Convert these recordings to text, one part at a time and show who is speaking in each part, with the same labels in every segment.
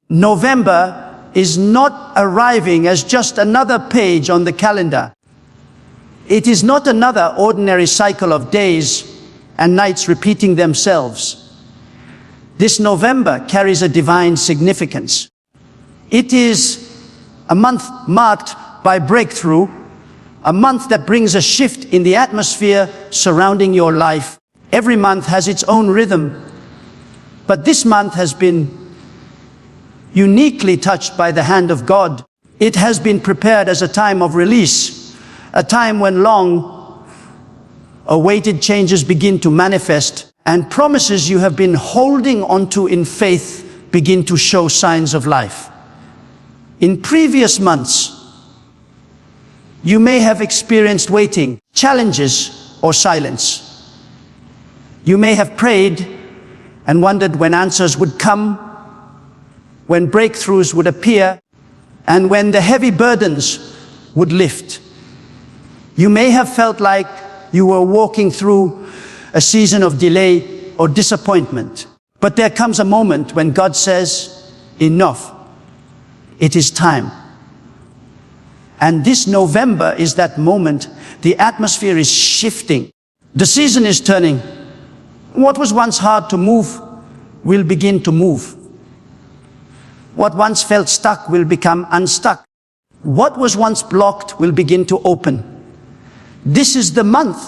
Speaker 1: November is not arriving as just another page on the calendar. It is not another ordinary cycle of days and nights repeating themselves. This November carries a divine significance. It is a month marked by breakthrough, a month that brings a shift in the atmosphere surrounding your life. Every month has its own rhythm, but this month has been uniquely touched by the hand of God. It has been prepared as a time of release, a time when long-awaited changes begin to manifest, and promises you have been holding onto in faith begin to show signs of life. In previous months, you may have experienced waiting, challenges, or silence. You may have prayed and wondered when answers would come, when breakthroughs would appear, and when the heavy burdens would lift. You may have felt like you were walking through a season of delay or disappointment. But there comes a moment when God says, enough. It is time. And this November is that moment. The atmosphere is shifting. The season is turning. What was once hard to move will begin to move. What once felt stuck will become unstuck. What was once blocked will begin to open. This is the month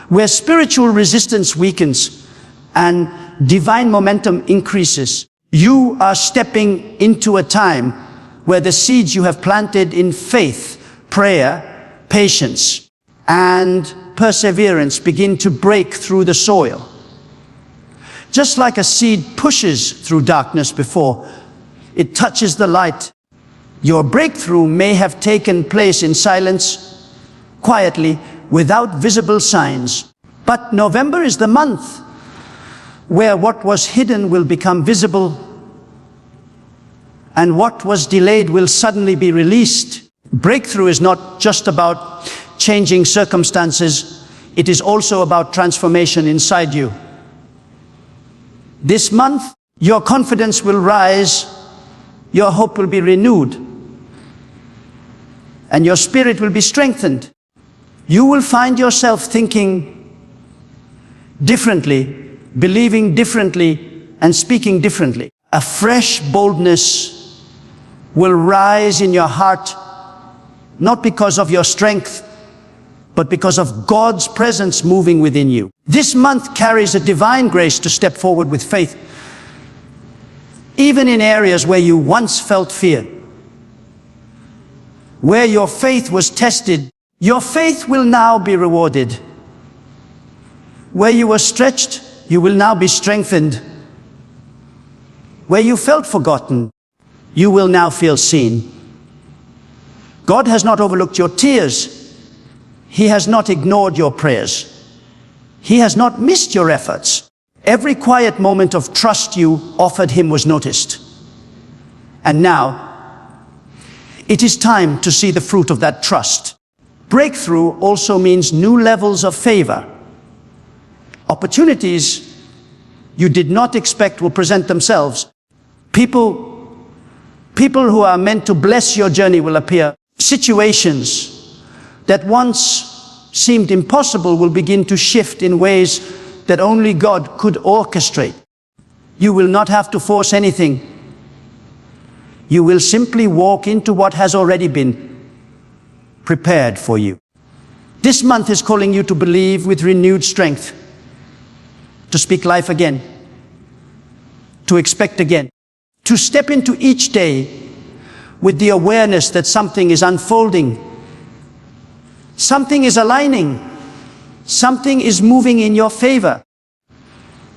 Speaker 1: where spiritual resistance weakens and divine momentum increases. You are stepping into a time where the seeds you have planted in faith, prayer, patience, and perseverance begin to break through the soil. Just like a seed pushes through darkness before it touches the light, your breakthrough may have taken place in silence, quietly, without visible signs. But November is the month where what was hidden will become visible, and what was delayed will suddenly be released. Breakthrough is not just about changing circumstances, it is also about transformation inside you. This month, your confidence will rise, your hope will be renewed, and your spirit will be strengthened. You will find yourself thinking differently, believing differently, and speaking differently. A fresh boldness will rise in your heart, not because of your strength, but because of God's presence moving within you. This month carries a divine grace to step forward with faith, even in areas where you once felt fear. Where your faith was tested, your faith will now be rewarded. Where you were stretched, you will now be strengthened. Where you felt forgotten, you will now feel seen. God has not overlooked your tears. He has not ignored your prayers. He has not missed your efforts. Every quiet moment of trust you offered Him was noticed. And now, it is time to see the fruit of that trust. Breakthrough also means new levels of favor. Opportunities you did not expect will present themselves. People who are meant to bless your journey will appear. Situations that once seemed impossible will begin to shift in ways that only God could orchestrate. You will not have to force anything. You will simply walk into what has already been prepared for you. This month is calling you to believe with renewed strength, to speak life again, to expect again, to step into each day with the awareness that something is unfolding, something is aligning, something is moving in your favor.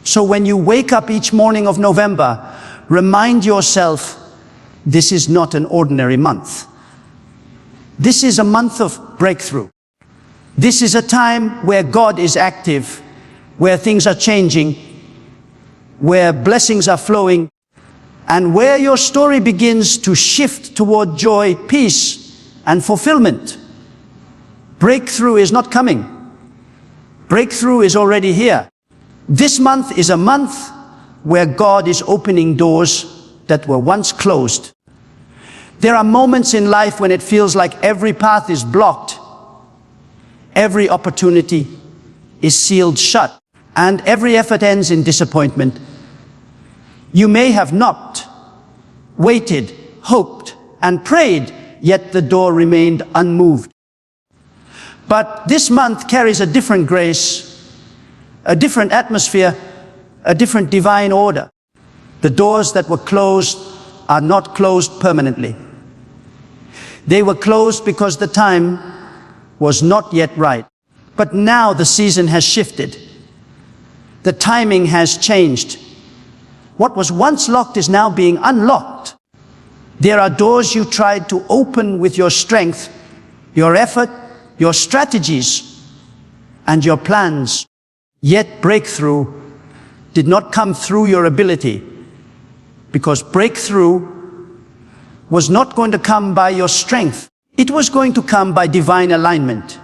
Speaker 1: So when you wake up each morning of November, remind yourself, this is not an ordinary month. This is a month of breakthrough. This is a time where God is active, where things are changing, where blessings are flowing, and where your story begins to shift toward joy, peace, and fulfillment. Breakthrough is not coming. Breakthrough is already here. This month is a month where God is opening doors that were once closed. There are moments in life when it feels like every path is blocked, every opportunity is sealed shut, and every effort ends in disappointment. You may have knocked, waited, hoped, and prayed, yet the door remained unmoved. But this month carries a different grace, a different atmosphere, a different divine order. The doors that were closed are not closed permanently. They were closed because the time was not yet right. But now the season has shifted. The timing has changed. What was once locked is now being unlocked. There are doors you tried to open with your strength, your effort, your strategies, and your plans. Yet breakthrough did not come through your ability, because breakthrough was not going to come by your strength. It was going to come by divine alignment.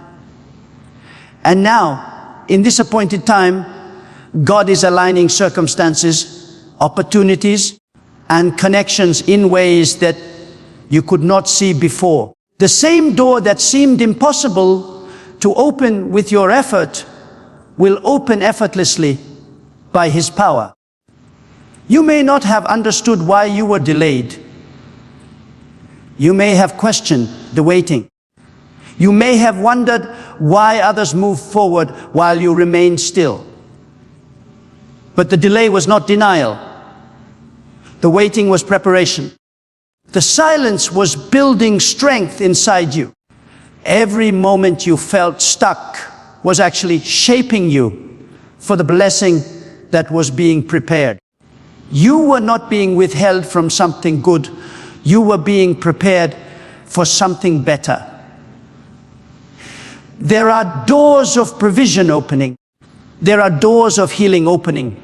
Speaker 1: And now, in this appointed time, God is aligning circumstances, opportunities, and connections in ways that you could not see before. The same door that seemed impossible to open with your effort will open effortlessly by His power. You may not have understood why you were delayed. You may have questioned the waiting. You may have wondered why others moved forward while you remained still. But the delay was not denial. The waiting was preparation. The silence was building strength inside you. Every moment you felt stuck was actually shaping you for the blessing that was being prepared. You were not being withheld from something good. You were being prepared for something better. There are doors of provision opening. There are doors of healing opening.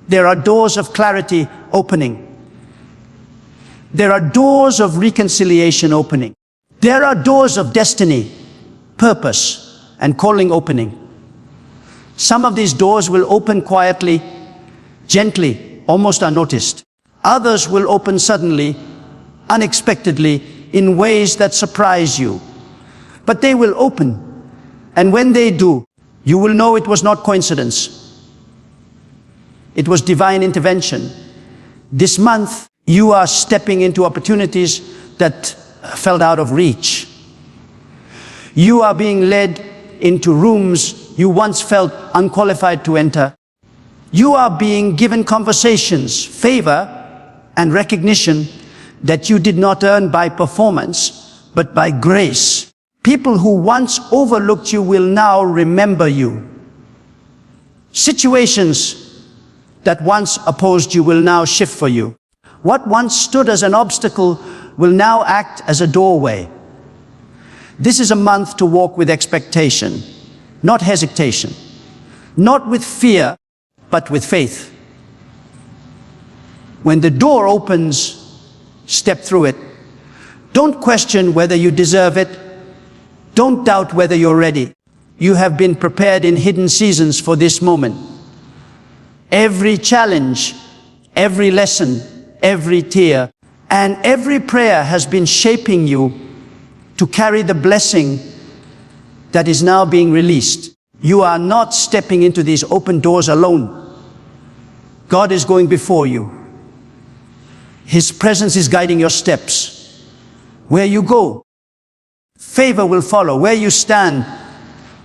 Speaker 1: There are doors of clarity opening. There are doors of reconciliation opening. There are doors of destiny, purpose, and calling opening. Some of these doors will open quietly, gently, almost unnoticed. Others will open suddenly, unexpectedly, in ways that surprise you. But they will open, and when they do, you will know it was not coincidence. It was divine intervention. This month, you are stepping into opportunities that felt out of reach. You are being led into rooms you once felt unqualified to enter. You are being given conversations, favor, and recognition that you did not earn by performance, but by grace. People who once overlooked you will now remember you. Situations that once opposed you will now shift for you. What once stood as an obstacle will now act as a doorway. This is a month to walk with expectation, not hesitation, not with fear, but with faith. When the door opens, step through it. Don't question whether you deserve it. Don't doubt whether you're ready. You have been prepared in hidden seasons for this moment. Every challenge, every lesson, every tear, and every prayer has been shaping you to carry the blessing that is now being released. You are not stepping into these open doors alone. God is going before you. His presence is guiding your steps. Where you go, favor will follow. Where you stand,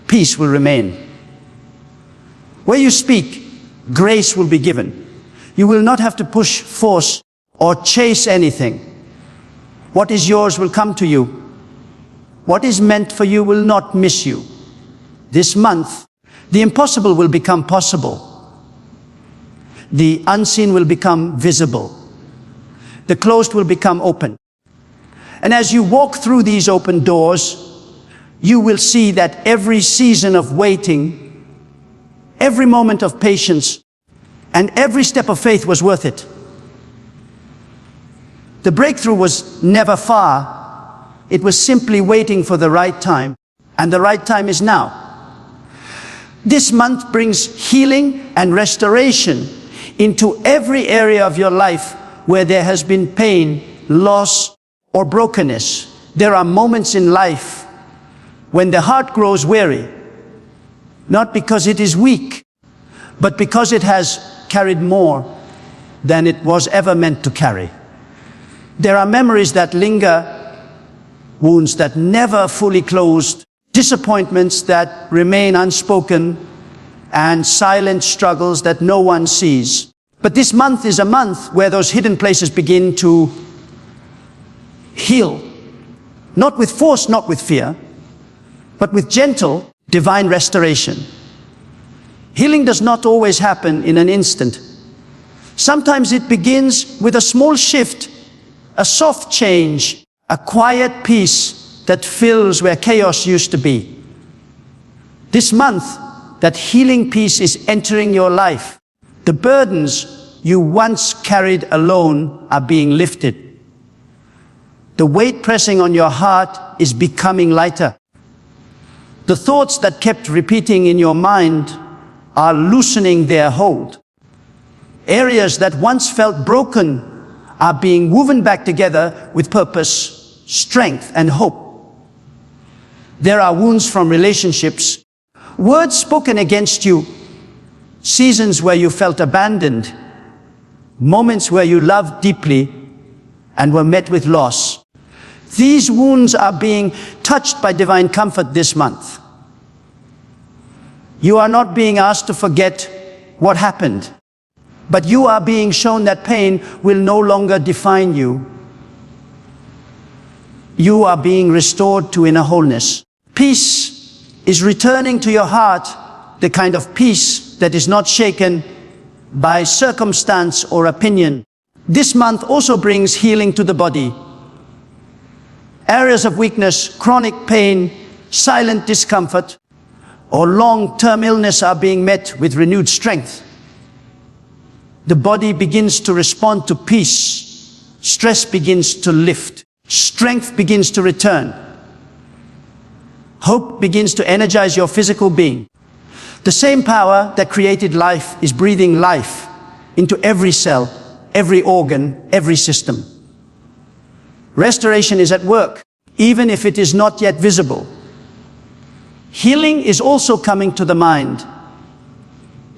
Speaker 1: peace will remain. Where you speak, grace will be given. You will not have to push, force, or chase anything. What is yours will come to you. What is meant for you will not miss you. This month, the impossible will become possible. The unseen will become visible. The closed will become open. And as you walk through these open doors, you will see that every season of waiting, every moment of patience, and every step of faith was worth it. The breakthrough was never far. It was simply waiting for the right time, and the right time is now. This month brings healing and restoration into every area of your life where there has been pain, loss, or brokenness. There are moments in life when the heart grows weary, not because it is weak, but because it has carried more than it was ever meant to carry. There are memories that linger, wounds that never fully closed, disappointments that remain unspoken, and silent struggles that no one sees. But this month is a month where those hidden places begin to heal. Not with force, not with fear, but with gentle, divine restoration. Healing does not always happen in an instant. Sometimes it begins with a small shift, a soft change, a quiet peace that fills where chaos used to be. This month, that healing peace is entering your life. The burdens you once carried alone are being lifted. The weight pressing on your heart is becoming lighter. The thoughts that kept repeating in your mind are loosening their hold. Areas that once felt broken are being woven back together with purpose, strength, and hope. There are wounds from relationships, words spoken against you, seasons where you felt abandoned, moments where you loved deeply and were met with loss. These wounds are being touched by divine comfort this month. You are not being asked to forget what happened, but you are being shown that pain will no longer define you. You are being restored to inner wholeness. Peace is returning to your heart, the kind of peace that is not shaken by circumstance or opinion. This month also brings healing to the body. Areas of weakness, chronic pain, silent discomfort, or long-term illness are being met with renewed strength. The body begins to respond to peace. Stress begins to lift. Strength begins to return. Hope begins to energize your physical being. The same power that created life is breathing life into every cell, every organ, every system. Restoration is at work, even if it is not yet visible. Healing is also coming to the mind.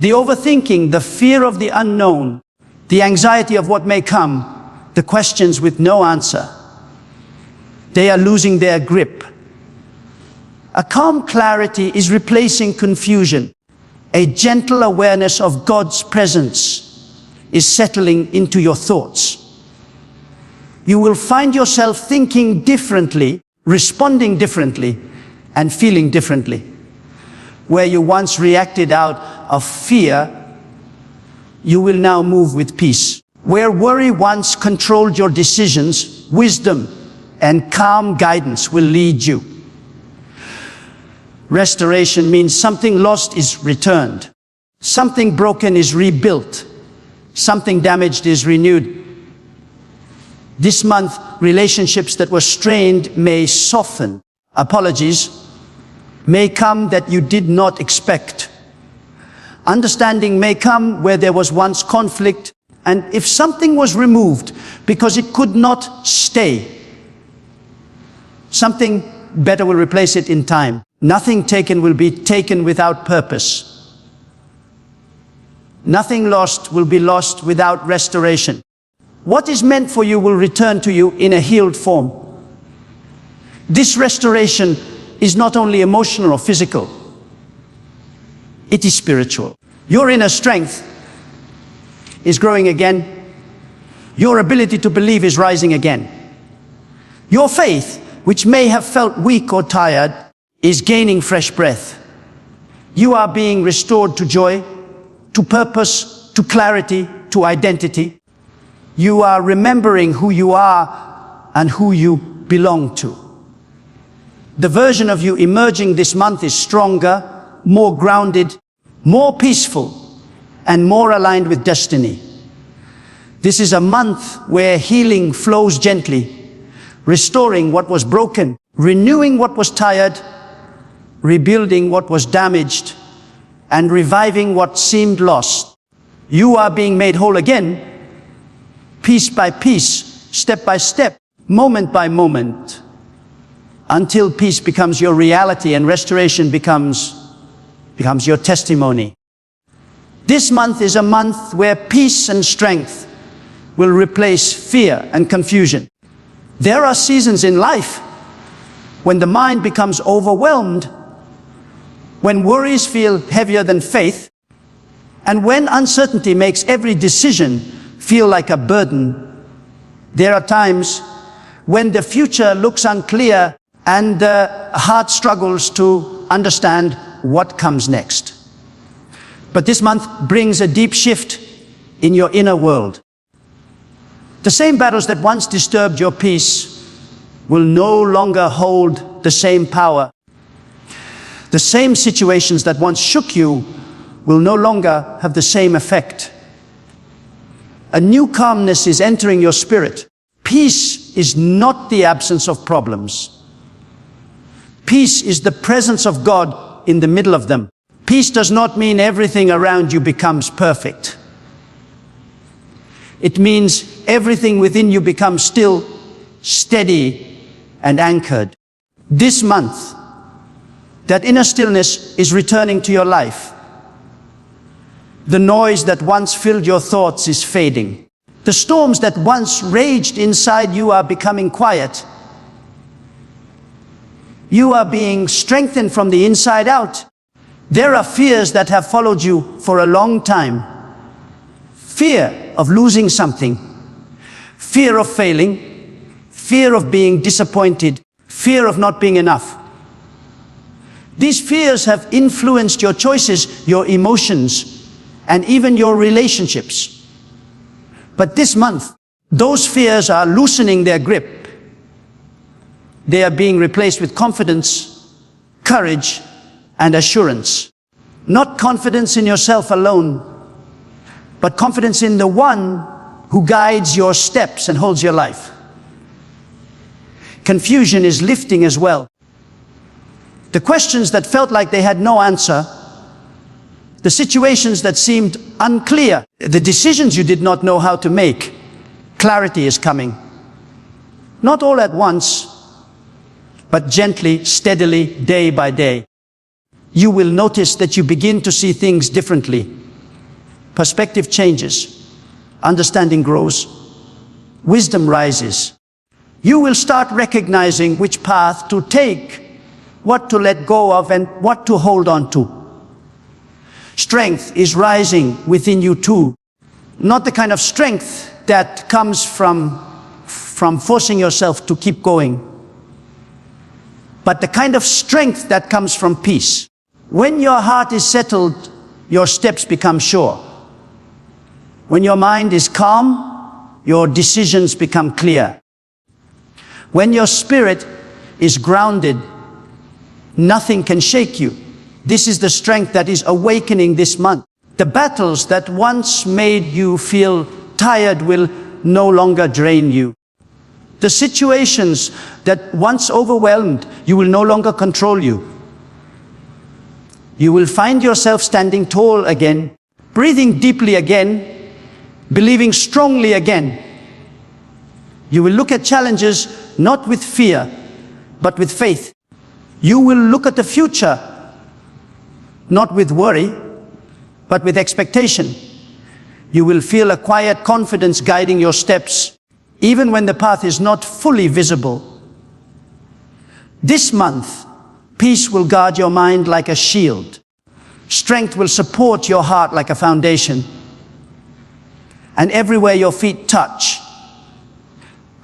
Speaker 1: The overthinking, the fear of the unknown, the anxiety of what may come, the questions with no answer. They are losing their grip. A calm clarity is replacing confusion. A gentle awareness of God's presence is settling into your thoughts. You will find yourself thinking differently, responding differently, and feeling differently. Where you once reacted out of fear, you will now move with peace. Where worry once controlled your decisions, wisdom and calm guidance will lead you. Restoration means something lost is returned. Something broken is rebuilt. Something damaged is renewed. This month, relationships that were strained may soften. Apologies may come that you did not expect. Understanding may come where there was once conflict, and if something was removed because it could not stay, something better will replace it in time. Nothing taken will be taken without purpose. Nothing lost will be lost without restoration. What is meant for you will return to you in a healed form. This restoration is not only emotional or physical, it is spiritual. Your inner strength is growing again. Your ability to believe is rising again. Your faith, which may have felt weak or tired, is gaining fresh breath. You are being restored to joy, to purpose, to clarity, to identity. You are remembering who you are and who you belong to. The version of you emerging this month is stronger, more grounded, more peaceful, and more aligned with destiny. This is a month where healing flows gently, restoring what was broken, renewing what was tired, rebuilding what was damaged, and reviving what seemed lost. You are being made whole again. piece by piece, step by step, moment by moment, until peace becomes your reality and restoration becomes your testimony. This month is a month where peace and strength will replace fear and confusion. There are seasons in life when the mind becomes overwhelmed, when worries feel heavier than faith, and when uncertainty makes every decision feel like a burden. There are times when the future looks unclear and the heart struggles to understand what comes next. But this month brings a deep shift in your inner world. The same battles that once disturbed your peace will no longer hold the same power. The same situations that once shook you will no longer have the same effect. A new calmness is entering your spirit. Peace is not the absence of problems. Peace is the presence of God in the middle of them. Peace does not mean everything around you becomes perfect. It means everything within you becomes still, steady, and anchored. This month, that inner stillness is returning to your life. The noise that once filled your thoughts is fading. The storms that once raged inside you are becoming quiet. You are being strengthened from the inside out. There are fears that have followed you for a long time. Fear of losing something, fear of failing, fear of being disappointed, fear of not being enough. These fears have influenced your choices, your emotions, and even your relationships. But this month, those fears are loosening their grip. They are being replaced with confidence, courage, and assurance. Not confidence in yourself alone, but confidence in the one who guides your steps and holds your life. Confusion is lifting as well. The questions that felt like they had no answer, the situations that seemed unclear, the decisions you did not know how to make, clarity is coming. Not all at once, but gently, steadily, day by day. You will notice that you begin to see things differently. Perspective changes, understanding grows, wisdom rises. You will start recognizing which path to take, what to let go of, and what to hold on to. Strength is rising within you too. Not the kind of strength that comes from forcing yourself to keep going, but the kind of strength that comes from peace. When your heart is settled, your steps become sure. When your mind is calm, your decisions become clear. When your spirit is grounded, nothing can shake you. This is the strength that is awakening this month. The battles that once made you feel tired will no longer drain you. The situations that once overwhelmed you will no longer control you. You will find yourself standing tall again, breathing deeply again, believing strongly again. You will look at challenges not with fear, but with faith. You will look at the future not with worry, but with expectation. You will feel a quiet confidence guiding your steps, even when the path is not fully visible. This month, peace will guard your mind like a shield. Strength will support your heart like a foundation. And everywhere your feet touch,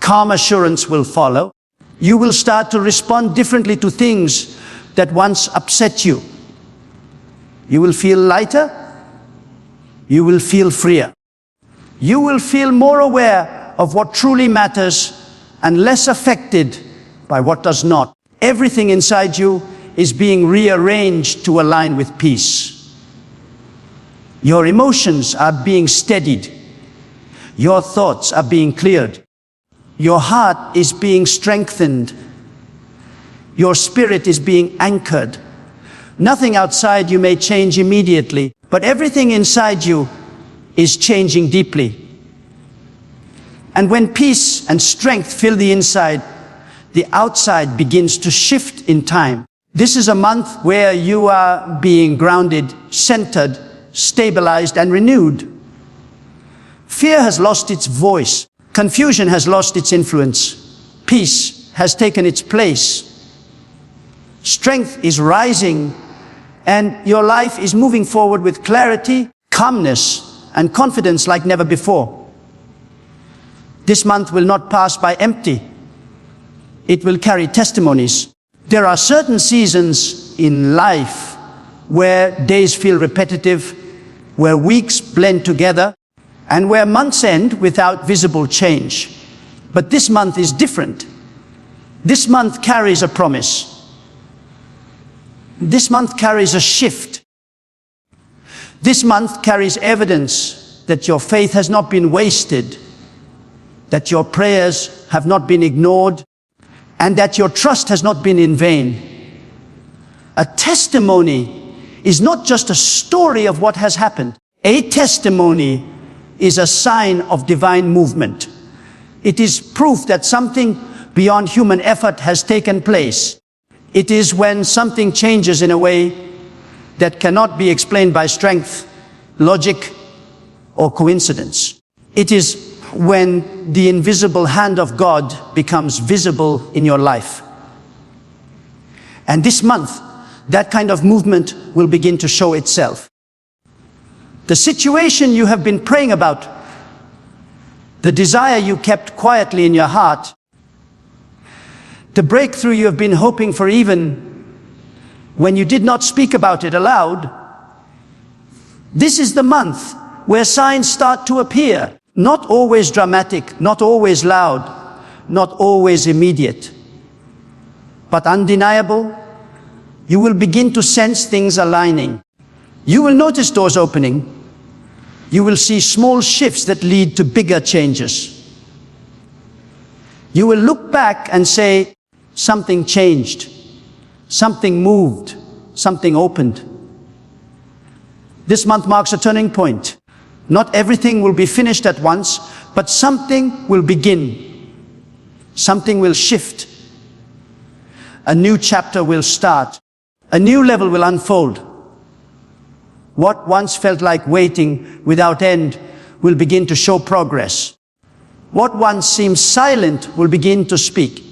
Speaker 1: calm assurance will follow. You will start to respond differently to things that once upset you. You will feel lighter. You will feel freer. You will feel more aware of what truly matters and less affected by what does not. Everything inside you is being rearranged to align with peace. Your emotions are being steadied. Your thoughts are being cleared. Your heart is being strengthened. Your spirit is being anchored. Nothing outside you may change immediately, but everything inside you is changing deeply. And when peace and strength fill the inside, the outside begins to shift in time. This is a month where you are being grounded, centered, stabilized, and renewed. Fear has lost its voice. Confusion has lost its influence. Peace has taken its place. Strength is rising, and your life is moving forward with clarity, calmness, and confidence like never before. This month will not pass by empty. It will carry testimonies. There are certain seasons in life where days feel repetitive, where weeks blend together, and where months end without visible change. But this month is different. This month carries a promise. This month carries a shift. This month carries evidence that your faith has not been wasted, that your prayers have not been ignored, and that your trust has not been in vain. A testimony is not just a story of what has happened. A testimony is a sign of divine movement. It is proof that something beyond human effort has taken place. It is when something changes in a way that cannot be explained by strength, logic, or coincidence. It is when the invisible hand of God becomes visible in your life. And this month, that kind of movement will begin to show itself. The situation you have been praying about, the desire you kept quietly in your heart, the breakthrough you have been hoping for even when you did not speak about it aloud, this is the month where signs start to appear. Not always dramatic, not always loud, not always immediate, but undeniable. You will begin to sense things aligning. You will notice doors opening. You will see small shifts that lead to bigger changes. You will look back and say, something changed, something moved, something opened. This month marks a turning point. Not everything will be finished at once, but something will begin. Something will shift. A new chapter will start. A new level will unfold. What once felt like waiting without end will begin to show progress. What once seemed silent will begin to speak.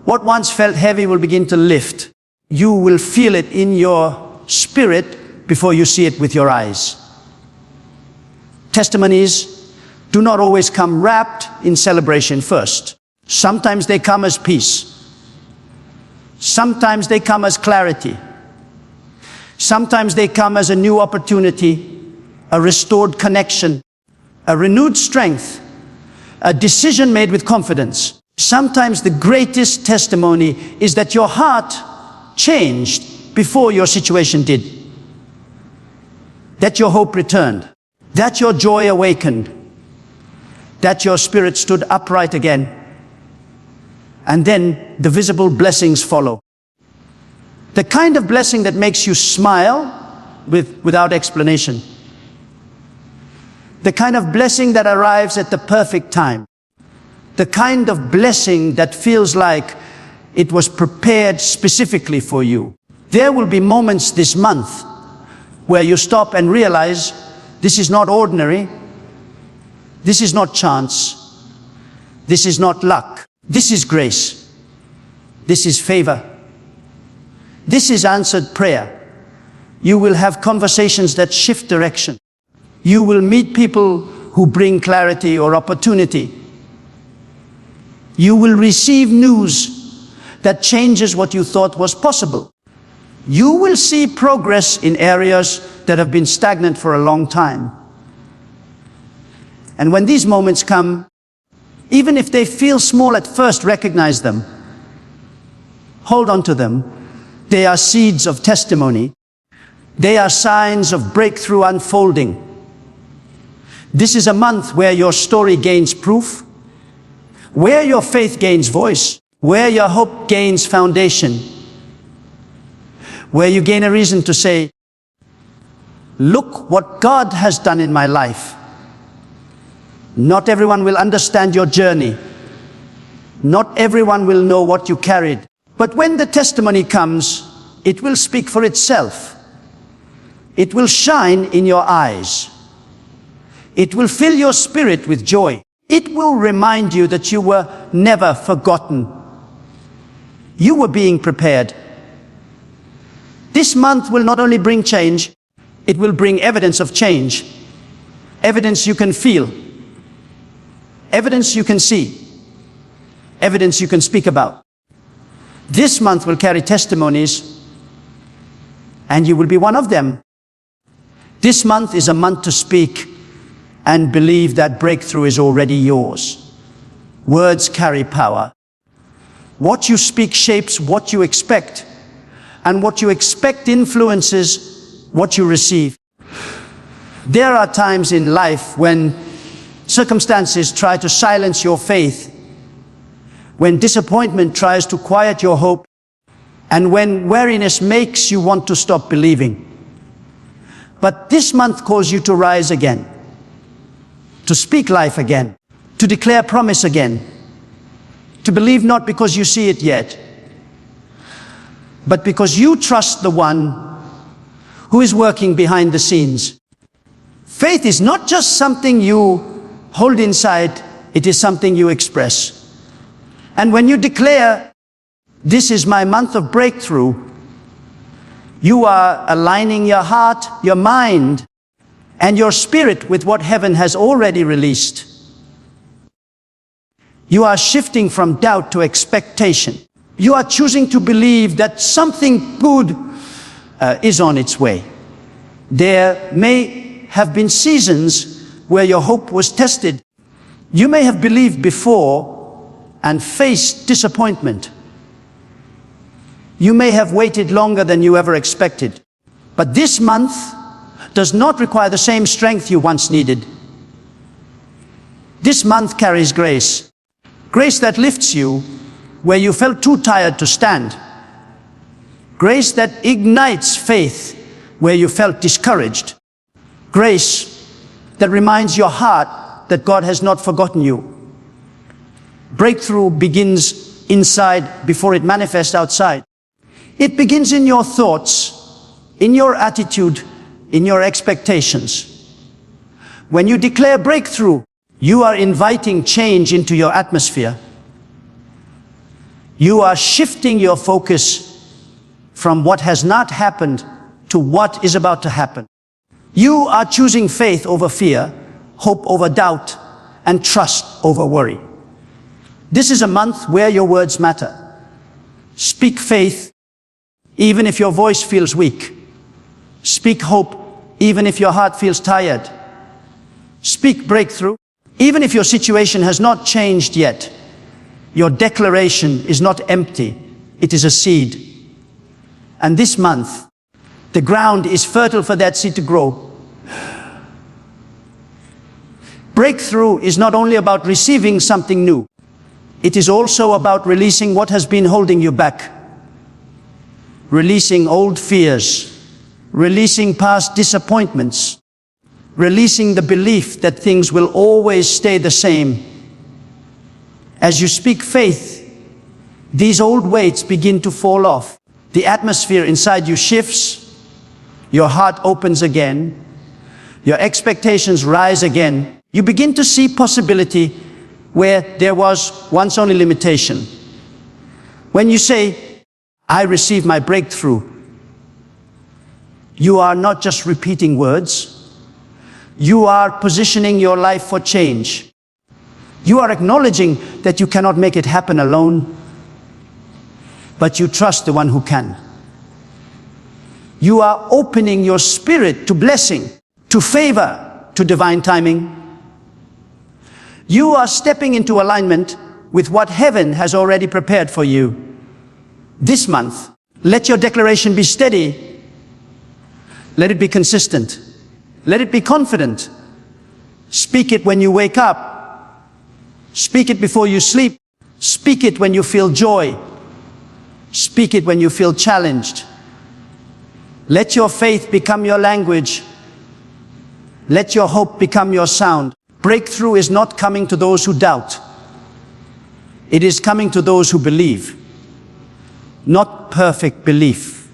Speaker 1: What once felt heavy will begin to lift. You will feel it in your spirit before you see it with your eyes. Testimonies do not always come wrapped in celebration first. Sometimes they come as peace. Sometimes they come as clarity. Sometimes they come as a new opportunity, a restored connection, a renewed strength, a decision made with confidence. Sometimes the greatest testimony is that your heart changed before your situation did. That your hope returned. That your joy awakened, that your spirit stood upright again, and then the visible blessings follow. The kind of blessing that makes you smile without explanation. The kind of blessing that arrives at the perfect time. The kind of blessing that feels like it was prepared specifically for you. There will be moments this month where you stop and realize this is not ordinary. This is not chance. This is not luck. This is grace. This is favor. This is answered prayer. You will have conversations that shift direction. You will meet people who bring clarity or opportunity. You will receive news that changes what you thought was possible. You will see progress in areas that have been stagnant for a long time. And when these moments come, even if they feel small at first, recognize them. Hold on to them. They are seeds of testimony. They are signs of breakthrough unfolding. This is a month where your story gains proof, where your faith gains voice, where your hope gains foundation, where you gain a reason to say, look what God has done in my life. Not everyone will understand your journey. Not everyone will know what you carried. But when the testimony comes, it will speak for itself. It will shine in your eyes. It will fill your spirit with joy. It will remind you that you were never forgotten. You were being prepared. This month will not only bring change, it will bring evidence of change. Evidence you can feel. Evidence you can see. Evidence you can speak about. This month will carry testimonies, and you will be one of them. This month is a month to speak and believe that breakthrough is already yours. Words carry power. What you speak shapes what you expect, and what you expect influences what you receive. There are times in life when circumstances try to silence your faith, when disappointment tries to quiet your hope, and when weariness makes you want to stop believing. But this month calls you to rise again, to speak life again, to declare promise again, to believe not because you see it yet, but because you trust the one who is working behind the scenes. Faith is not just something you hold inside, it is something you express. And when you declare, "This is my month of breakthrough," you are aligning your heart, your mind, and your spirit with what heaven has already released. You are shifting from doubt to expectation. You are choosing to believe that something good is on its way. There may have been seasons where your hope was tested. You may have believed before and faced disappointment. You may have waited longer than you ever expected. But this month does not require the same strength you once needed. This month carries grace. Grace that lifts you where you felt too tired to stand. Grace that ignites faith where you felt discouraged. Grace that reminds your heart that God has not forgotten you. Breakthrough begins inside before it manifests outside. It begins in your thoughts, in your attitude, in your expectations. When you declare breakthrough, you are inviting change into your atmosphere. You are shifting your focus from what has not happened to what is about to happen. You are choosing faith over fear, hope over doubt, and trust over worry. This is a month where your words matter. Speak faith, even if your voice feels weak. Speak hope, even if your heart feels tired. Speak breakthrough, even if your situation has not changed yet. Your declaration is not empty, it is a seed. And this month, the ground is fertile for that seed to grow. Breakthrough is not only about receiving something new, it is also about releasing what has been holding you back. Releasing old fears, releasing past disappointments, releasing the belief that things will always stay the same. As you speak faith, these old weights begin to fall off. The atmosphere inside you shifts, your heart opens again, your expectations rise again. You begin to see possibility where there was once only limitation. When you say, "I receive my breakthrough," you are not just repeating words, you are positioning your life for change. You are acknowledging that you cannot make it happen alone, but you trust the one who can. You are opening your spirit to blessing, to favor, to divine timing. You are stepping into alignment with what heaven has already prepared for you. This month, let your declaration be steady. Let it be consistent. Let it be confident. Speak it when you wake up. Speak it before you sleep. Speak it when you feel joy. Speak it when you feel challenged. Let your faith become your language. Let your hope become your sound. Breakthrough is not coming to those who doubt. It is coming to those who believe. Not perfect belief.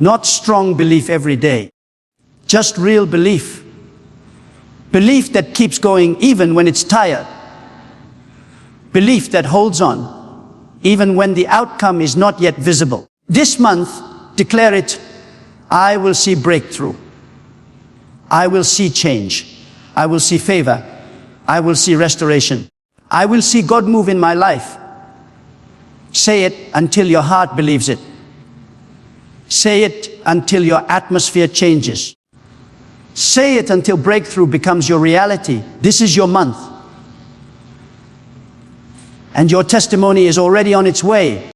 Speaker 1: Not strong belief every day. Just real belief. Belief that keeps going even when it's tired. Belief that holds on even when the outcome is not yet visible. This month, declare it, I will see breakthrough. I will see change. I will see favor. I will see restoration. I will see God move in my life. Say it until your heart believes it. Say it until your atmosphere changes. Say it until breakthrough becomes your reality. This is your month. And your testimony is already on its way.